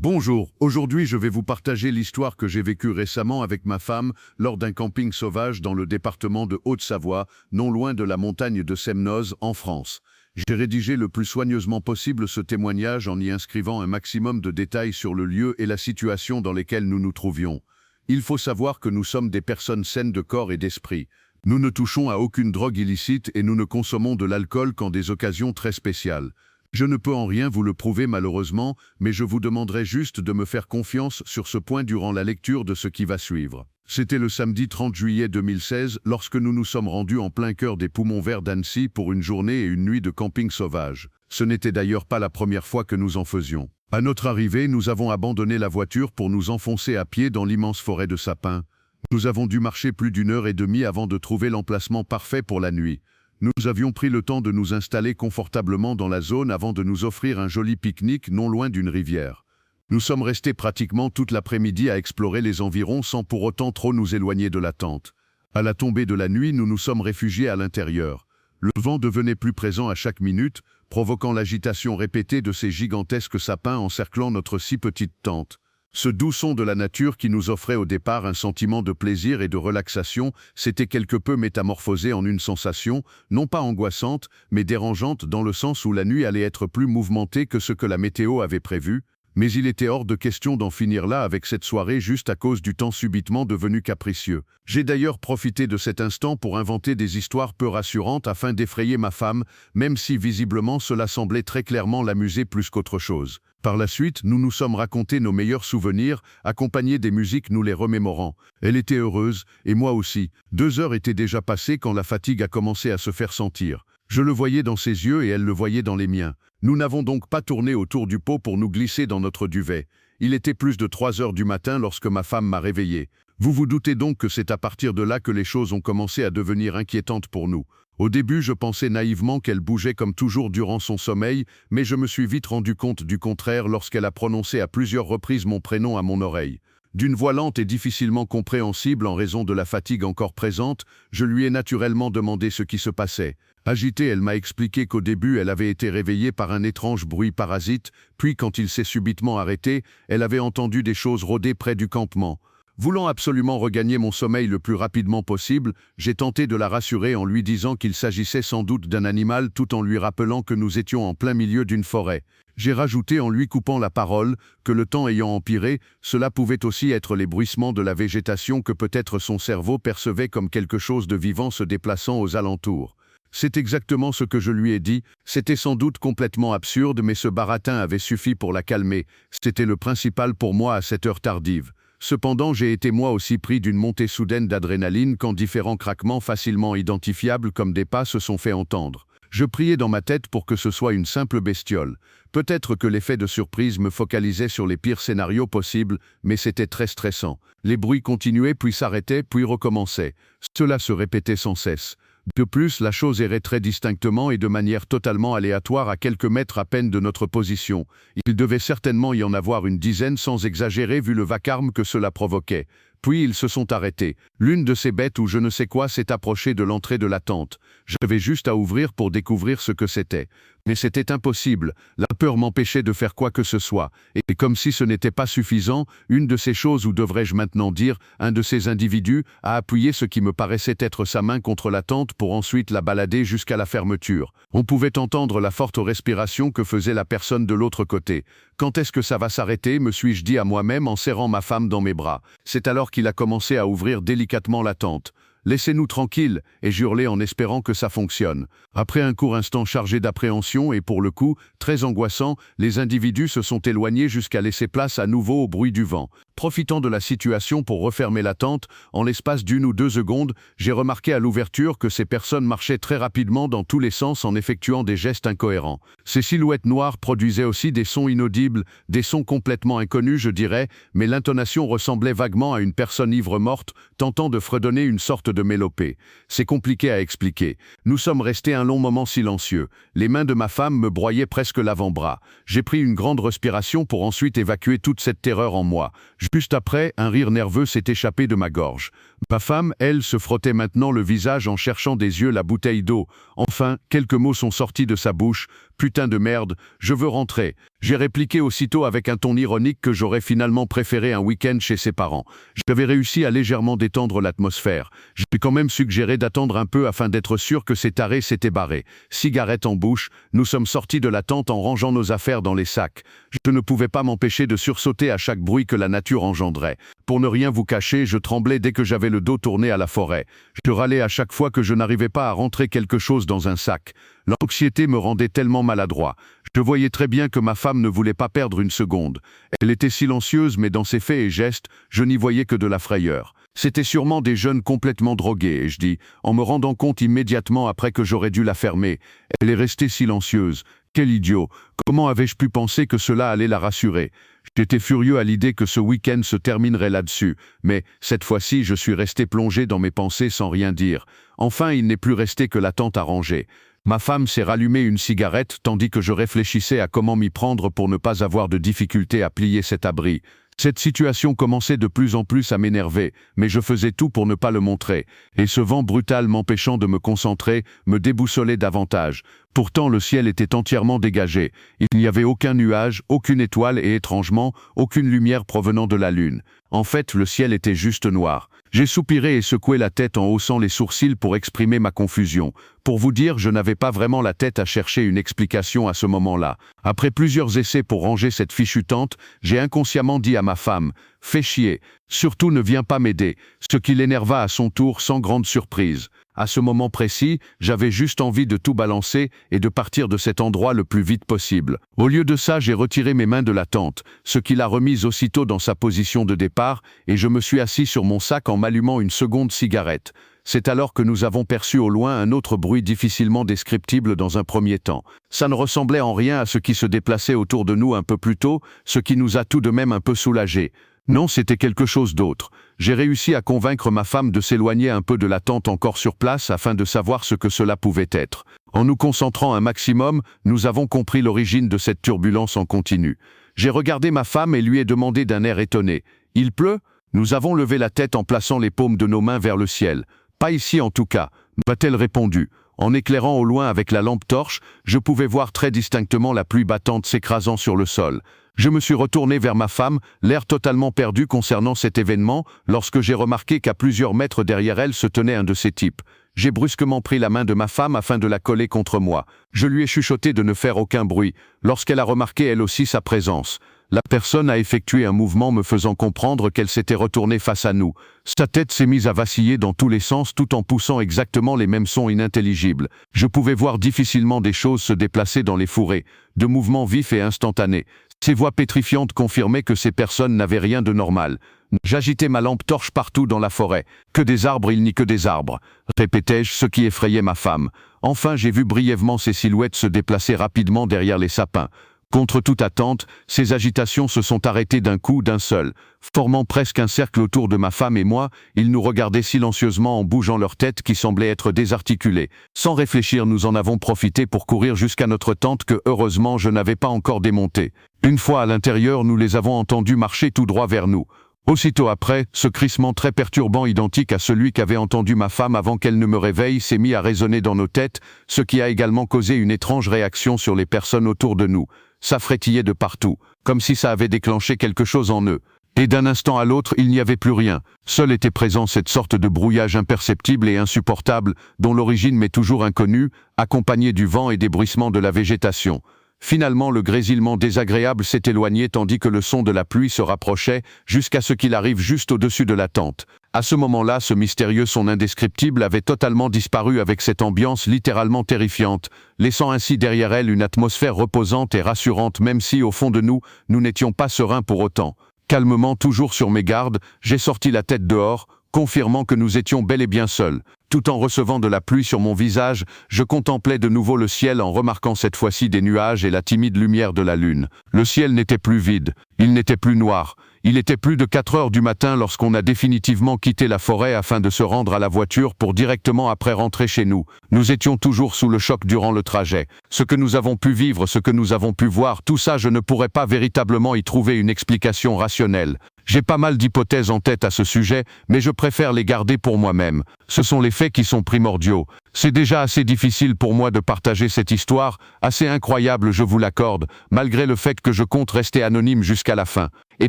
Bonjour, aujourd'hui je vais vous partager l'histoire que j'ai vécue récemment avec ma femme lors d'un camping sauvage dans le département de Haute-Savoie, non loin de la montagne de Semnoz, en France. J'ai rédigé le plus soigneusement possible ce témoignage en y inscrivant un maximum de détails sur le lieu et la situation dans lesquels nous nous trouvions. Il faut savoir que nous sommes des personnes saines de corps et d'esprit. Nous ne touchons à aucune drogue illicite et nous ne consommons de l'alcool qu'en des occasions très spéciales. Je ne peux en rien vous le prouver malheureusement, mais je vous demanderai juste de me faire confiance sur ce point durant la lecture de ce qui va suivre. C'était le samedi 30 juillet 2016 lorsque nous nous sommes rendus en plein cœur des poumons verts d'Annecy pour une journée et une nuit de camping sauvage. Ce n'était d'ailleurs pas la première fois que nous en faisions. À notre arrivée, nous avons abandonné la voiture pour nous enfoncer à pied dans l'immense forêt de sapins. Nous avons dû marcher plus d'1 heure et demie avant de trouver l'emplacement parfait pour la nuit. Nous avions pris le temps de nous installer confortablement dans la zone avant de nous offrir un joli pique-nique non loin d'une rivière. Nous sommes restés pratiquement toute l'après-midi à explorer les environs sans pour autant trop nous éloigner de la tente. À la tombée de la nuit, nous nous sommes réfugiés à l'intérieur. Le vent devenait plus présent à chaque minute, provoquant l'agitation répétée de ces gigantesques sapins encerclant notre si petite tente. Ce doux son de la nature qui nous offrait au départ un sentiment de plaisir et de relaxation s'était quelque peu métamorphosé en une sensation, non pas angoissante, mais dérangeante dans le sens où la nuit allait être plus mouvementée que ce que la météo avait prévu, mais il était hors de question d'en finir là avec cette soirée juste à cause du temps subitement devenu capricieux. J'ai d'ailleurs profité de cet instant pour inventer des histoires peu rassurantes afin d'effrayer ma femme, même si visiblement cela semblait très clairement l'amuser plus qu'autre chose. Par la suite, nous nous sommes racontés nos meilleurs souvenirs, accompagnés des musiques nous les remémorant. Elle était heureuse, et moi aussi. 2 heures étaient déjà passées quand la fatigue a commencé à se faire sentir. Je le voyais dans ses yeux et elle le voyait dans les miens. Nous n'avons donc pas tourné autour du pot pour nous glisser dans notre duvet. Il était plus de 3 heures du matin lorsque ma femme m'a réveillé. Vous vous doutez donc que c'est à partir de là que les choses ont commencé à devenir inquiétantes pour nous. Au début, je pensais naïvement qu'elle bougeait comme toujours durant son sommeil, mais je me suis vite rendu compte du contraire lorsqu'elle a prononcé à plusieurs reprises mon prénom à mon oreille. D'une voix lente et difficilement compréhensible en raison de la fatigue encore présente, je lui ai naturellement demandé ce qui se passait. Agitée, elle m'a expliqué qu'au début, elle avait été réveillée par un étrange bruit parasite, puis quand il s'est subitement arrêté, elle avait entendu des choses rôder près du campement. Voulant absolument regagner mon sommeil le plus rapidement possible, j'ai tenté de la rassurer en lui disant qu'il s'agissait sans doute d'un animal tout en lui rappelant que nous étions en plein milieu d'une forêt. J'ai rajouté en lui coupant la parole que le temps ayant empiré, cela pouvait aussi être les bruissements de la végétation que peut-être son cerveau percevait comme quelque chose de vivant se déplaçant aux alentours. C'est exactement ce que je lui ai dit, c'était sans doute complètement absurde mais ce baratin avait suffi pour la calmer, c'était le principal pour moi à cette heure tardive. Cependant, j'ai été moi aussi pris d'une montée soudaine d'adrénaline quand différents craquements facilement identifiables comme des pas se sont fait entendre. Je priais dans ma tête pour que ce soit une simple bestiole. Peut-être que l'effet de surprise me focalisait sur les pires scénarios possibles, mais c'était très stressant. Les bruits continuaient puis s'arrêtaient puis recommençaient. Cela se répétait sans cesse. De plus, la chose errait très distinctement et de manière totalement aléatoire à quelques mètres à peine de notre position. Il devait certainement y en avoir une dizaine sans exagérer vu le vacarme que cela provoquait. Puis ils se sont arrêtés. L'une de ces bêtes ou je ne sais quoi s'est approchée de l'entrée de la tente. J'avais juste à ouvrir pour découvrir ce que c'était. Mais c'était impossible. La peur m'empêchait de faire quoi que ce soit. Et comme si ce n'était pas suffisant, une de ces choses, ou devrais-je maintenant dire, un de ces individus, a appuyé ce qui me paraissait être sa main contre la tente pour ensuite la balader jusqu'à la fermeture. On pouvait entendre la forte respiration que faisait la personne de l'autre côté. Quand est-ce que ça va s'arrêter, me suis-je dit à moi-même en serrant ma femme dans mes bras. C'est alors qu'il a commencé à ouvrir délicatement la tente. « Laissez-nous tranquilles » ai-je hurlé en espérant que ça fonctionne. Après un court instant chargé d'appréhension et pour le coup, très angoissant, les individus se sont éloignés jusqu'à laisser place à nouveau au bruit du vent. Profitant de la situation pour refermer la tente, en l'espace d'1 ou 2 secondes, j'ai remarqué à l'ouverture que ces personnes marchaient très rapidement dans tous les sens en effectuant des gestes incohérents. Ces silhouettes noires produisaient aussi des sons inaudibles, des sons complètement inconnus je dirais, mais l'intonation ressemblait vaguement à une personne ivre morte, tentant de fredonner une sorte de mélopée. C'est compliqué à expliquer. Nous sommes restés un long moment silencieux. Les mains de ma femme me broyaient presque l'avant-bras. J'ai pris une grande respiration pour ensuite évacuer toute cette terreur en moi. Juste après, un rire nerveux s'est échappé de ma gorge. Ma femme, elle, se frottait maintenant le visage en cherchant des yeux la bouteille d'eau. Enfin, quelques mots sont sortis de sa bouche, Putain de merde, je veux rentrer. J'ai répliqué aussitôt avec un ton ironique que j'aurais finalement préféré un week-end chez ses parents. J'avais réussi à légèrement détendre l'atmosphère. J'ai quand même suggéré d'attendre un peu afin d'être sûr que ces tarés s'étaient barrés. Cigarette en bouche, nous sommes sortis de la tente en rangeant nos affaires dans les sacs. Je ne pouvais pas m'empêcher de sursauter à chaque bruit que la nature engendrait. Pour ne rien vous cacher, je tremblais dès que j'avais le dos tourné à la forêt. Je râlais à chaque fois que je n'arrivais pas à rentrer quelque chose dans un sac. L'anxiété me rendait tellement maladroit. Je voyais très bien que ma femme ne voulait pas perdre une seconde. Elle était silencieuse, mais dans ses faits et gestes, je n'y voyais que de la frayeur. C'était sûrement des jeunes complètement drogués, ai-je dit, en me rendant compte immédiatement après que j'aurais dû la fermer. Elle est restée silencieuse. Quel idiot! Comment avais-je pu penser que cela allait la rassurer? J'étais furieux à l'idée que ce week-end se terminerait là-dessus, mais cette fois-ci je suis resté plongé dans mes pensées sans rien dire. Enfin, il n'est plus resté que la tente à ranger. Ma femme s'est rallumée une cigarette tandis que je réfléchissais à comment m'y prendre pour ne pas avoir de difficulté à plier cet abri. Cette situation commençait de plus en plus à m'énerver, mais je faisais tout pour ne pas le montrer, et ce vent brutal m'empêchant de me concentrer me déboussolait davantage. Pourtant le ciel était entièrement dégagé, il n'y avait aucun nuage, aucune étoile et étrangement, aucune lumière provenant de la lune. En fait, le ciel était juste noir. J'ai soupiré et secoué la tête en haussant les sourcils pour exprimer ma confusion. Pour vous dire, je n'avais pas vraiment la tête à chercher une explication à ce moment-là. Après plusieurs essais pour ranger cette fichue tente, j'ai inconsciemment dit à ma femme « Fais chier, surtout ne viens pas m'aider », ce qui l'énerva à son tour sans grande surprise. À ce moment précis, j'avais juste envie de tout balancer et de partir de cet endroit le plus vite possible. Au lieu de ça, j'ai retiré mes mains de la tente, ce qui l'a remise aussitôt dans sa position de départ, et je me suis assis sur mon sac en m'allumant une seconde cigarette. C'est alors que nous avons perçu au loin un autre bruit difficilement descriptible dans un premier temps. Ça ne ressemblait en rien à ce qui se déplaçait autour de nous un peu plus tôt, ce qui nous a tout de même un peu soulagés. Non, c'était quelque chose d'autre. J'ai réussi à convaincre ma femme de s'éloigner un peu de la tente encore sur place afin de savoir ce que cela pouvait être. En nous concentrant un maximum, nous avons compris l'origine de cette turbulence en continu. J'ai regardé ma femme et lui ai demandé d'un air étonné. « Il pleut ?» Nous avons levé la tête en plaçant les paumes de nos mains vers le ciel. « Pas ici en tout cas », m'a-t-elle répondu. En éclairant au loin avec la lampe torche, je pouvais voir très distinctement la pluie battante s'écrasant sur le sol. Je me suis retourné vers ma femme, l'air totalement perdu concernant cet événement, lorsque j'ai remarqué qu'à plusieurs mètres derrière elle se tenait un de ces types. J'ai brusquement pris la main de ma femme afin de la coller contre moi. Je lui ai chuchoté de ne faire aucun bruit, lorsqu'elle a remarqué elle aussi sa présence. La personne a effectué un mouvement me faisant comprendre qu'elle s'était retournée face à nous. Sa tête s'est mise à vaciller dans tous les sens tout en poussant exactement les mêmes sons inintelligibles. Je pouvais voir difficilement des choses se déplacer dans les fourrés, de mouvements vifs et instantanés. Ces voix pétrifiantes confirmaient que ces personnes n'avaient rien de normal. J'agitais ma lampe torche partout dans la forêt. Que des arbres, il n'y que des arbres, répétais-je, ce qui effrayait ma femme. Enfin, j'ai vu brièvement ces silhouettes se déplacer rapidement derrière les sapins. Contre toute attente, ces agitations se sont arrêtées d'un coup, d'un seul. Formant presque un cercle autour de ma femme et moi, ils nous regardaient silencieusement en bougeant leurs têtes qui semblaient être désarticulées. Sans réfléchir, nous en avons profité pour courir jusqu'à notre tente que, heureusement, je n'avais pas encore démontée. Une fois à l'intérieur, nous les avons entendus marcher tout droit vers nous. Aussitôt après, ce crissement très perturbant identique à celui qu'avait entendu ma femme avant qu'elle ne me réveille s'est mis à résonner dans nos têtes, ce qui a également causé une étrange réaction sur les personnes autour de nous. Ça frétillait de partout, comme si ça avait déclenché quelque chose en eux. Et d'un instant à l'autre, il n'y avait plus rien. Seul était présent cette sorte de brouillage imperceptible et insupportable, dont l'origine m'est toujours inconnue, accompagné du vent et des bruissements de la végétation. Finalement, le grésillement désagréable s'est éloigné tandis que le son de la pluie se rapprochait jusqu'à ce qu'il arrive juste au-dessus de la tente. À ce moment-là, ce mystérieux son indescriptible avait totalement disparu avec cette ambiance littéralement terrifiante, laissant ainsi derrière elle une atmosphère reposante et rassurante même si, au fond de nous, nous n'étions pas sereins pour autant. Calmement, toujours sur mes gardes, j'ai sorti la tête dehors, confirmant que nous étions bel et bien seuls. Tout en recevant de la pluie sur mon visage, je contemplais de nouveau le ciel en remarquant cette fois-ci des nuages et la timide lumière de la lune. Le ciel n'était plus vide, il n'était plus noir. Il était plus de 4 heures du matin lorsqu'on a définitivement quitté la forêt afin de se rendre à la voiture pour directement après rentrer chez nous. Nous étions toujours sous le choc durant le trajet. Ce que nous avons pu vivre, ce que nous avons pu voir, tout ça je ne pourrais pas véritablement y trouver une explication rationnelle. J'ai pas mal d'hypothèses en tête à ce sujet, mais je préfère les garder pour moi-même. Ce sont les faits qui sont primordiaux. C'est déjà assez difficile pour moi de partager cette histoire, assez incroyable, je vous l'accorde, malgré le fait que je compte rester anonyme jusqu'à la fin. Et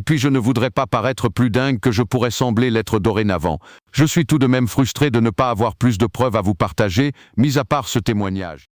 puis je ne voudrais pas paraître plus dingue que je pourrais sembler l'être dorénavant. Je suis tout de même frustré de ne pas avoir plus de preuves à vous partager, mis à part ce témoignage.